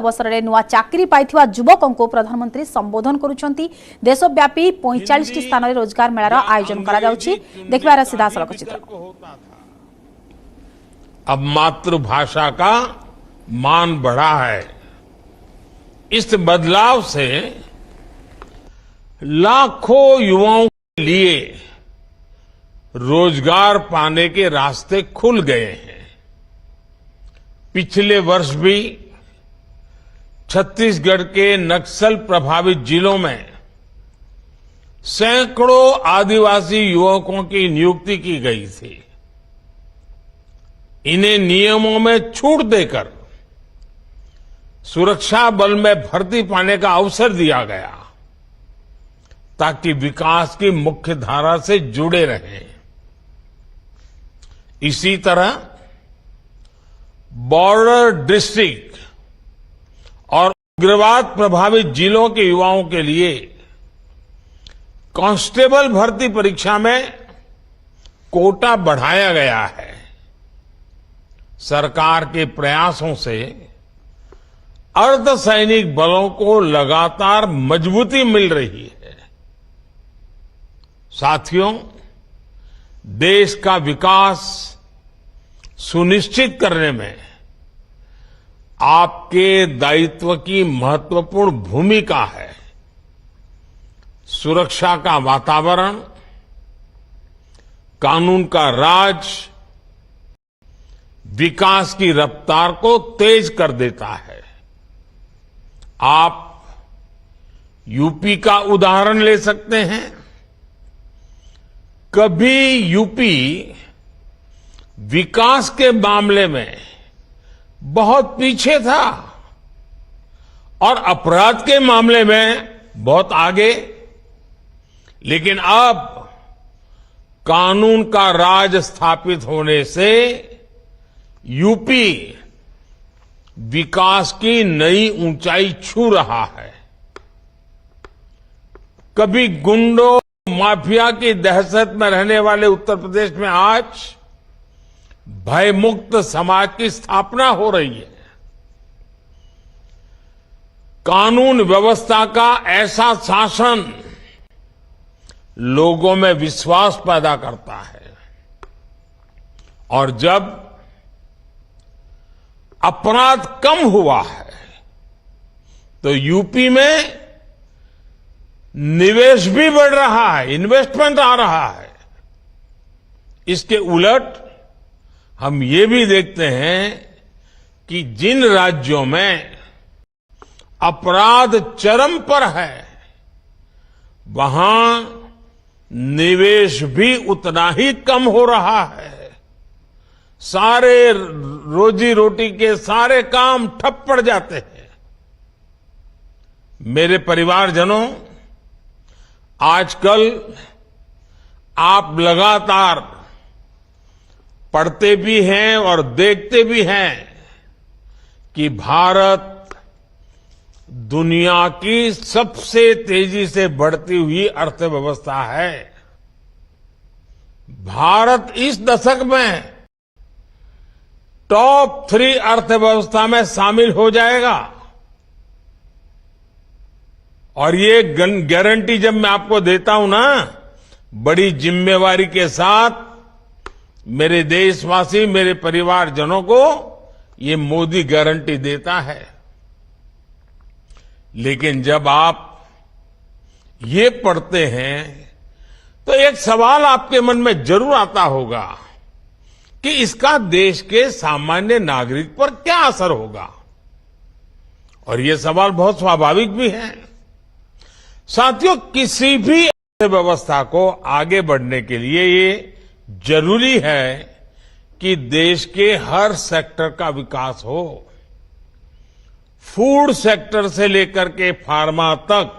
अवसर में नुआ चाकरी पाइथिवा युवकों को प्रधानमंत्री संबोधन करुछंती। देशव्यापी 45 स्थान में रोजगार मेलार आयोजन करा जाउछि। देखबार सीधा सड़क चित्र। अब मातृभाषा का मान बढ़ा है। इस बदलाव से लाखों युवाओं के लिए रोजगार पाने के रास्ते खुल गए हैं। पिछले वर्ष भी छत्तीसगढ़ के नक्सल प्रभावित जिलों में सैकड़ों आदिवासी युवकों की नियुक्ति की गई थी। इन्हें नियमों में छूट देकर सुरक्षा बल में भर्ती पाने का अवसर दिया गया ताकि विकास की मुख्य धारा से जुड़े रहें। इसी तरह बॉर्डर डिस्ट्रिक्ट और उग्रवाद प्रभावित जिलों के युवाओं के लिए कांस्टेबल भर्ती परीक्षा में कोटा बढ़ाया गया है। सरकार के प्रयासों से अर्धसैनिक बलों को लगातार मजबूती मिल रही है। साथियों, देश का विकास सुनिश्चित करने में आपके दायित्व की महत्वपूर्ण भूमिका है। सुरक्षा का वातावरण, कानून का राज विकास की रफ्तार को तेज कर देता है। आप यूपी का उदाहरण ले सकते हैं। कभी यूपी विकास के मामले में बहुत पीछे था और अपराध के मामले में बहुत आगे, लेकिन अब कानून का राज स्थापित होने से यूपी विकास की नई ऊंचाई छू रहा है। कभी गुंडों माफिया की दहशत में रहने वाले उत्तर प्रदेश में आज भयमुक्त समाज की स्थापना हो रही है। कानून व्यवस्था का ऐसा शासन लोगों में विश्वास पैदा करता है और जब अपराध कम हुआ है तो यूपी में निवेश भी बढ़ रहा है, इन्वेस्टमेंट आ रहा है। इसके उलट हम ये भी देखते हैं कि जिन राज्यों में अपराध चरम पर है वहां निवेश भी उतना ही कम हो रहा है। सारे रोजी रोटी के सारे काम ठप पड़ जाते हैं। मेरे परिवारजनों, आजकल आप लगातार पढ़ते भी हैं और देखते भी हैं कि भारत दुनिया की सबसे तेजी से बढ़ती हुई अर्थव्यवस्था है। भारत इस दशक में टॉप 3 अर्थव्यवस्था में शामिल हो जाएगा और ये गारंटी जब मैं आपको देता हूं ना, बड़ी जिम्मेवारी के साथ मेरे देशवासी, मेरे परिवारजनों को ये मोदी गारंटी देता है। लेकिन जब आप ये पढ़ते हैं तो एक सवाल आपके मन में जरूर आता होगा कि इसका देश के सामान्य नागरिक पर क्या असर होगा, और ये सवाल बहुत स्वाभाविक भी है। साथियों, किसी भी अर्थव्यवस्था को आगे बढ़ने के लिए ये जरूरी है कि देश के हर सेक्टर का विकास हो। फूड सेक्टर से लेकर के फार्मा तक,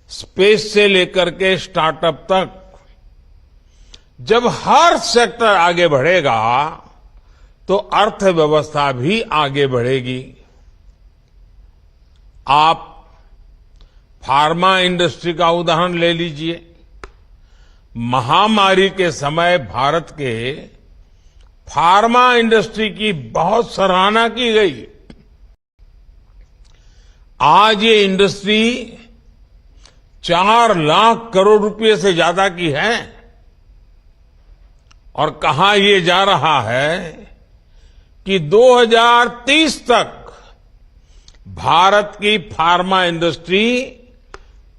स्पेस से लेकर के स्टार्टअप तक, जब हर सेक्टर आगे बढ़ेगा तो अर्थव्यवस्था भी आगे बढ़ेगी। आप फार्मा इंडस्ट्री का उदाहरण ले लीजिए। महामारी के समय भारत के फार्मा इंडस्ट्री की बहुत सराहना की गई। आज ये इंडस्ट्री 4 लाख करोड़ रुपए से ज्यादा की है और कहा ये जा रहा है कि 2030 तक भारत की फार्मा इंडस्ट्री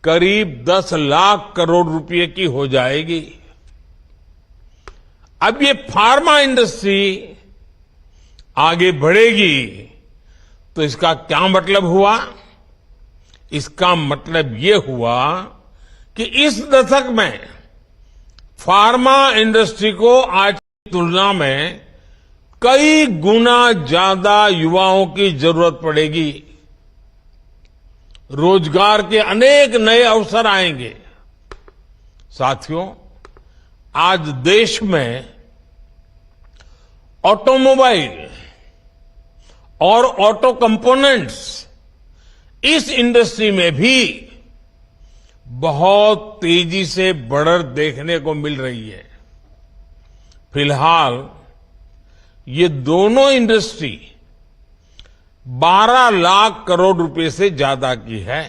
करीब 10 लाख करोड़ रुपए की हो जाएगी। अब ये फार्मा इंडस्ट्री आगे बढ़ेगी तो इसका क्या मतलब हुआ? इसका मतलब ये हुआ कि इस दशक में फार्मा इंडस्ट्री को आज की तुलना में कई गुना ज्यादा युवाओं की जरूरत पड़ेगी। रोजगार के अनेक नए अवसर आएंगे। साथियों, आज देश में ऑटोमोबाइल और ऑटो कंपोनेंट्स इस इंडस्ट्री में भी बहुत तेजी से बढ़त देखने को मिल रही है। फिलहाल ये दोनों इंडस्ट्री 12 लाख करोड़ रुपए से ज्यादा की है।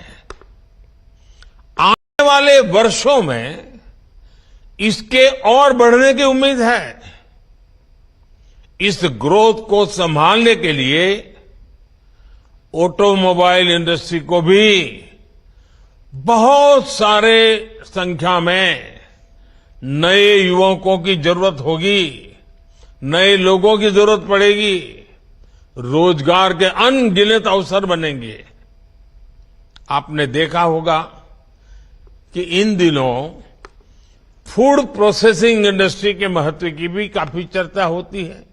आने वाले वर्षों में इसके और बढ़ने की उम्मीद है। इस ग्रोथ को संभालने के लिए ऑटोमोबाइल इंडस्ट्री को भी बहुत सारे संख्या में नए युवकों की जरूरत होगी, नए लोगों की जरूरत पड़ेगी, रोजगार के अनगिनत अवसर बनेंगे। आपने देखा होगा कि इन दिनों फूड प्रोसेसिंग इंडस्ट्री के महत्व की भी काफी चर्चा होती है।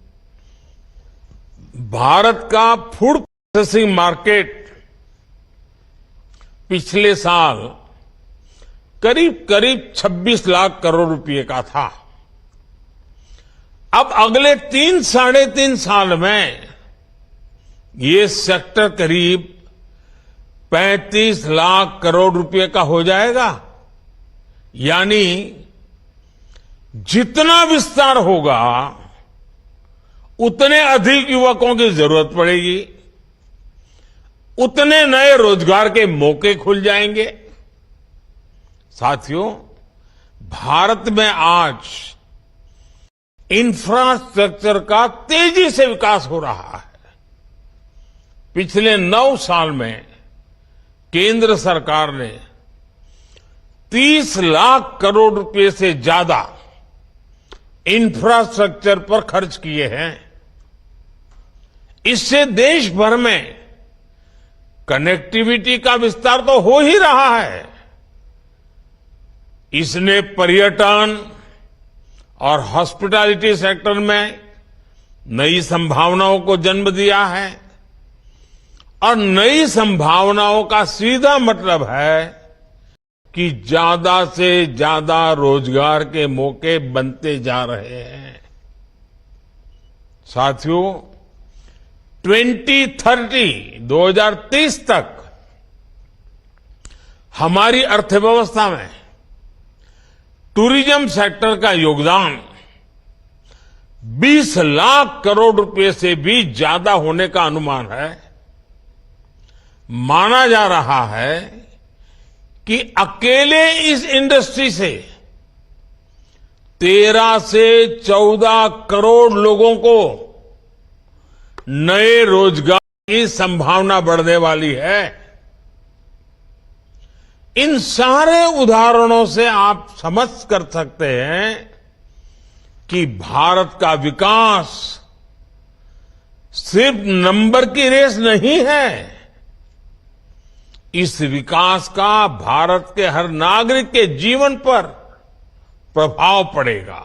भारत का फूड प्रोसेसिंग मार्केट पिछले साल करीब 26 लाख करोड़ रुपए का था। अब अगले 3-3.5 साल में ये सेक्टर करीब 35 लाख करोड़ रुपए का हो जाएगा। यानी जितना विस्तार होगा उतने अधिक युवकों की जरूरत पड़ेगी, उतने नए रोजगार के मौके खुल जाएंगे। साथियों, भारत में आज इंफ्रास्ट्रक्चर का तेजी से विकास हो रहा है। पिछले 9 साल में केंद्र सरकार ने 30 लाख करोड़ रुपए से ज्यादा इंफ्रास्ट्रक्चर पर खर्च किए हैं। इससे देश भर में कनेक्टिविटी का विस्तार तो हो ही रहा है। इसने पर्यटन और हॉस्पिटैलिटी सेक्टर में नई संभावनाओं को जन्म दिया है और नई संभावनाओं का सीधा मतलब है कि ज्यादा से ज्यादा रोजगार के मौके बनते जा रहे हैं। साथियों, 2030 तक हमारी अर्थव्यवस्था में टूरिज्म सेक्टर का योगदान 20 लाख करोड़ रुपए से भी ज्यादा होने का अनुमान है। माना जा रहा है कि अकेले इस इंडस्ट्री से 13 से 14 करोड़ लोगों को नए रोजगार की संभावना बढ़ने वाली है। इन सारे उदाहरणों से आप समझ कर सकते हैं कि भारत का विकास सिर्फ नंबर की रेस नहीं है। इस विकास का भारत के हर नागरिक के जीवन पर प्रभाव पड़ेगा।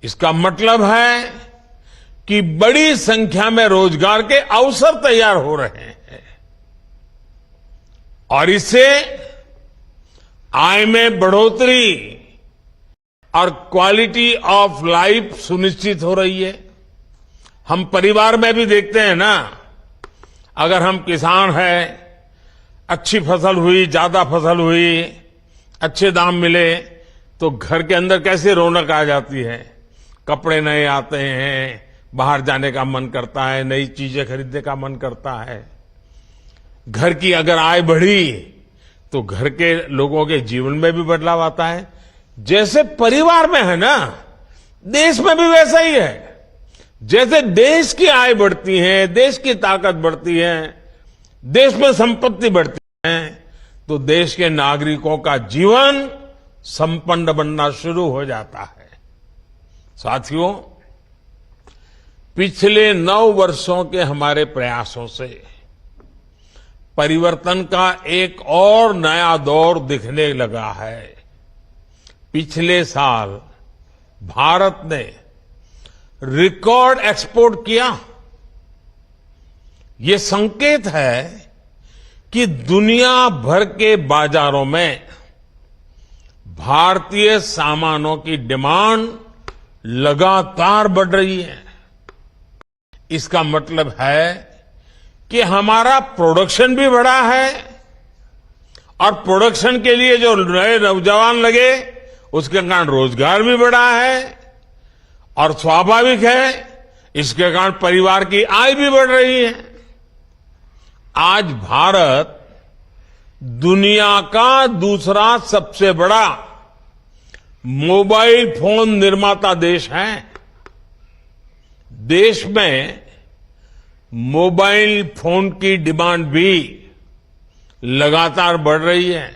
इसका मतलब है कि बड़ी संख्या में रोजगार के अवसर तैयार हो रहे हैं और इससे आय में बढ़ोतरी और क्वालिटी ऑफ लाइफ सुनिश्चित हो रही है। हम परिवार में भी देखते हैं ना, अगर हम किसान हैं, अच्छी फसल हुई, ज्यादा फसल हुई, अच्छे दाम मिले तो घर के अंदर कैसे रौनक आ जाती है। कपड़े नए आते हैं, बाहर जाने का मन करता है, नई चीजें खरीदने का मन करता है। घर की अगर आय बढ़ी तो घर के लोगों के जीवन में भी बदलाव आता है। जैसे परिवार में है ना, देश में भी वैसा ही है। जैसे देश की आय बढ़ती है, देश की ताकत बढ़ती है, देश में संपत्ति बढ़ती है, तो देश के नागरिकों का जीवन संपन्न बनना शुरू हो जाता है। साथियों, पिछले 9 वर्षों के हमारे प्रयासों से परिवर्तन का एक और नया दौर दिखने लगा है। पिछले साल भारत ने रिकॉर्ड एक्सपोर्ट किया। ये संकेत है कि दुनिया भर के बाजारों में भारतीय सामानों की डिमांड लगातार बढ़ रही है। इसका मतलब है कि हमारा प्रोडक्शन भी बढ़ा है और प्रोडक्शन के लिए जो नए नौजवान लगे उसके कारण रोजगार भी बढ़ा है और स्वाभाविक है इसके कारण परिवार की आय भी बढ़ रही है। आज भारत दुनिया का दूसरा सबसे बड़ा मोबाइल फोन निर्माता देश है। देश में मोबाइल फोन की डिमांड भी लगातार बढ़ रही है।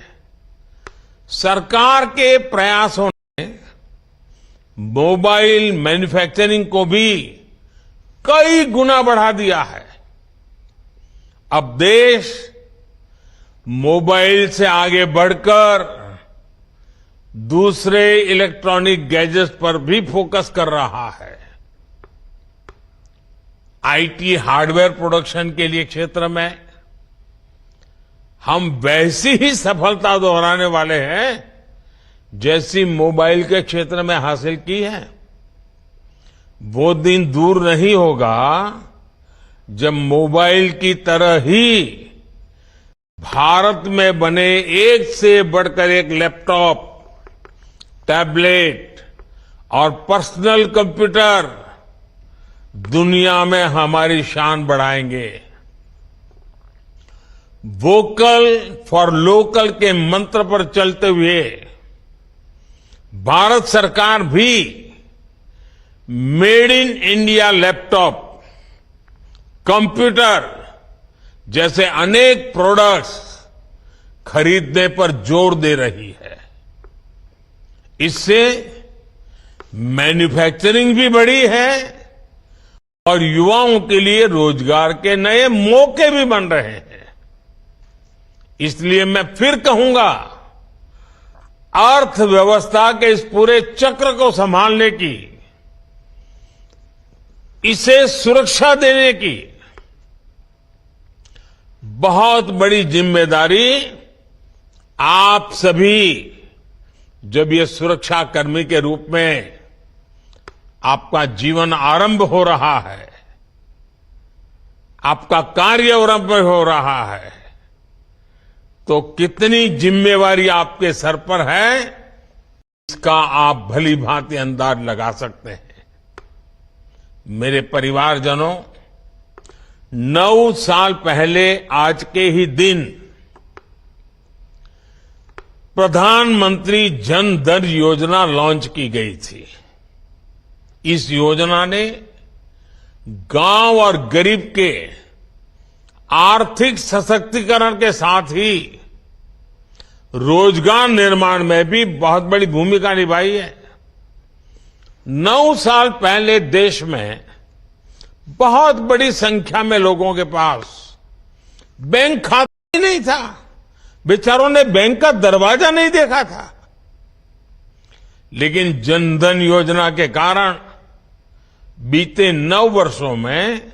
सरकार के प्रयासों ने मोबाइल मैन्युफैक्चरिंग को भी कई गुना बढ़ा दिया है। अब देश मोबाइल से आगे बढ़कर दूसरे इलेक्ट्रॉनिक गैजेट्स पर भी फोकस कर रहा है। आईटी हार्डवेयर प्रोडक्शन के लिए क्षेत्र में हम वैसी ही सफलता दोहराने वाले हैं जैसी मोबाइल के क्षेत्र में हासिल की है। वो दिन दूर नहीं होगा जब मोबाइल की तरह ही भारत में बने एक से बढ़कर एक लैपटॉप, टैबलेट और पर्सनल कंप्यूटर दुनिया में हमारी शान बढ़ाएंगे। वोकल फॉर लोकल के मंत्र पर चलते हुए भारत सरकार भी made in India laptop, computer जैसे अनेक प्रोडक्ट्स खरीदने पर जोर दे रही है। इससे मैन्युफैक्चरिंग भी बढ़ी है और युवाओं के लिए रोजगार के नए मौके भी बन रहे हैं। इसलिए मैं फिर कहूंगा, अर्थव्यवस्था के इस पूरे चक्र को संभालने की, इसे सुरक्षा देने की बहुत बड़ी जिम्मेदारी आप सभी, जब ये सुरक्षा कर्मी के रूप में आपका जीवन आरंभ हो रहा है, आपका कार्य आरंभ हो रहा है, तो कितनी जिम्मेवारी आपके सर पर है इसका आप भली भांति अंदाज लगा सकते हैं। मेरे परिवारजनों, 9 साल पहले आज के ही दिन प्रधानमंत्री जन धन योजना लॉन्च की गई थी। इस योजना ने गांव और गरीब के आर्थिक सशक्तिकरण के साथ ही रोजगार निर्माण में भी बहुत बड़ी भूमिका निभाई है। 9 साल पहले देश में बहुत बड़ी संख्या में लोगों के पास बैंक खाता ही नहीं था। बेचारों ने बैंक का दरवाजा नहीं देखा था। लेकिन जनधन योजना के कारण बीते 9 वर्षों में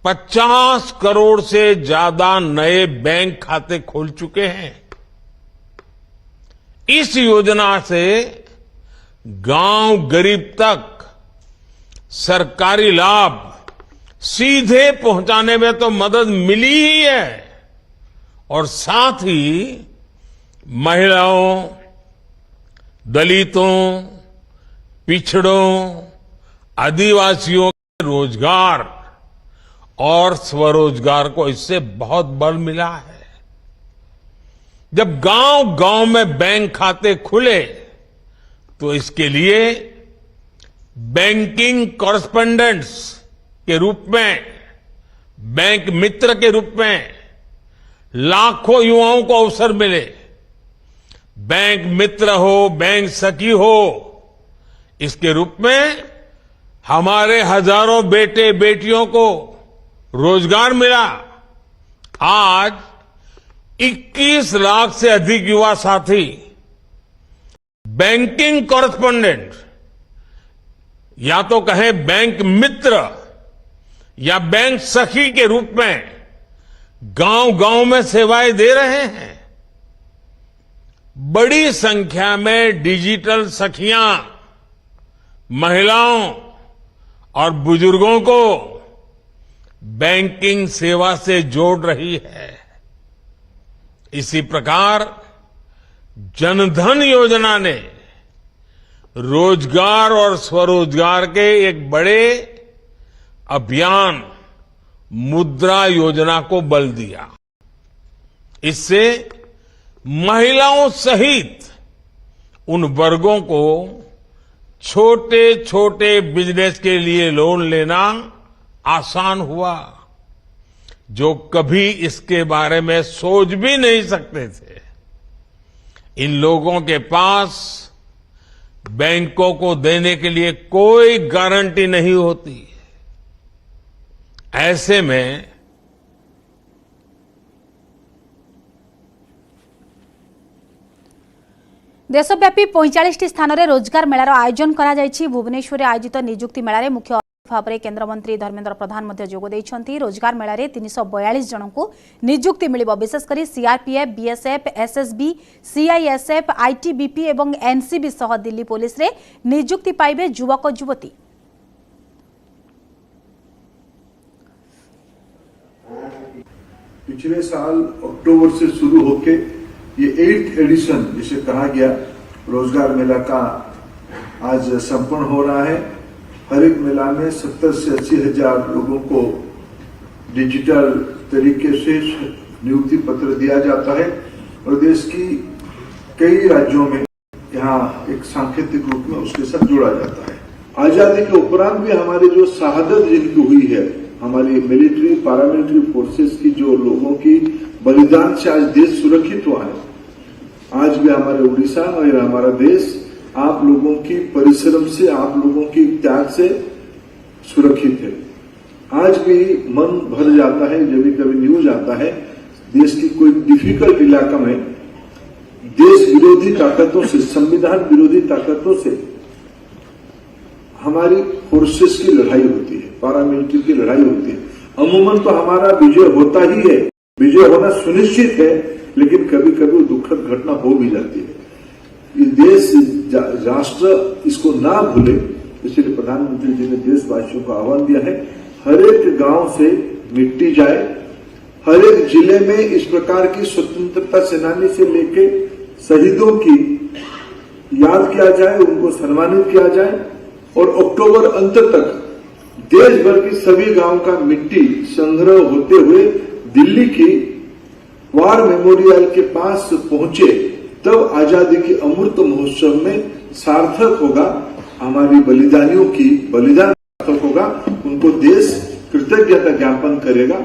50 करोड़ से ज्यादा नए बैंक खाते खुल चुके हैं। इस योजना से गांव गरीब तक सरकारी लाभ सीधे पहुंचाने में तो मदद मिली ही है और साथ ही महिलाओं, दलितों, पिछड़ों, आदिवासियों के रोजगार और स्वरोजगार को इससे बहुत बल मिला है। जब गांव-गांव में बैंक खाते खुले तो इसके लिए बैंकिंग कॉरेस्पोंडेंट्स के रूप में, बैंक मित्र के रूप में लाखों युवाओं को अवसर मिले। बैंक मित्र हो, बैंक सखी हो, इसके रूप में हमारे हजारों बेटे बेटियों को रोजगार मिला। आज 21 लाख से अधिक युवा साथी बैंकिंग कॉरेस्पोंडेंट, या तो कहें बैंक मित्र या बैंक सखी के रूप में गांव-गांव में सेवाएं दे रहे हैं। बड़ी संख्या में डिजिटल सखियां महिलाओं और बुजुर्गों को बैंकिंग सेवा से जोड़ रही है। इसी प्रकार जनधन योजना ने रोजगार और स्वरोजगार के एक बड़े अभियान मुद्रा योजना को बल दिया। इससे महिलाओं सहित उन वर्गों को छोटे छोटे बिजनेस के लिए लोन लेना आसान हुआ जो कभी इसके बारे में सोच भी नहीं सकते थे। इन लोगों के पास बैंकों को देने के लिए कोई गारंटी नहीं होती। ऐसे में देशव्यापी 45 स्थान में रोजगार मेलार आयोजन करा जायछि। भुवनेश्वर में आयोजित नियुक्ति मेलार मुख्य भाव में केन्द्रमंत्री धर्मेन्द्र प्रधान जोग देइछन्ति। रोजगार मेलार 342 जन को नियुक्ति मिलिबो। विशेषकर CRPF, BSF, SSB, CISF, ITBP और एनसीबी सह दिल्ली पुलिस रे नियुक्ति पाइबे युवक युवती। पिछले साल अक्टूबर से शुरू होके ये 8th एडिशन जिसे कहा गया रोजगार मेला का आज संपन्न हो रहा है। हर एक मेला में 70 से 80 हजार लोगों को डिजिटल तरीके से नियुक्ति पत्र दिया जाता है और देश की कई राज्यों में यहाँ एक सांकेतिक रूप में उसके साथ जोड़ा जाता है। आजादी के उपरांत भी हमारी जो शहादत जिनकी हुई है, हमारी मिलिट्री पैरामिलिट्री फोर्सेस की जो लोगों की बलिदान से आज देश सुरक्षित हुआ है। आज भी हमारे उड़ीसा और हमारा देश आप लोगों की परिश्रम से, आप लोगों की त्याग से सुरक्षित है। आज भी मन भर जाता है जब भी कभी न्यूज आता है देश की कोई डिफिकल्ट इलाका में देश विरोधी ताकतों से, संविधान विरोधी ताकतों से हमारी फोर्सेस की लड़ाई होती है, पैरामिलिट्री की लड़ाई होती है। अमूमन तो हमारा विजय होता ही है, विजय होना सुनिश्चित है, लेकिन कभी कभी दुखद घटना हो भी जाती है। ये देश, राष्ट्र इसको ना भूले, इसलिए प्रधानमंत्री जी ने देशवासियों को आह्वान दिया है हर एक गांव से मिट्टी जाए, हर एक जिले में इस प्रकार की स्वतंत्रता सेनानी से लेके शहीदों की याद किया जाए, उनको सम्मानित किया जाए और अक्टूबर अंत तक देश भर की सभी गांव का मिट्टी संग्रह होते हुए दिल्ली की वार मेमोरियल के पास पहुंचे, तब आजादी के अमृत महोत्सव में सार्थक होगा हमारी बलिदानियों की बलिदान सार्थक होगा, उनको देश कृतज्ञता ज्ञापन करेगा।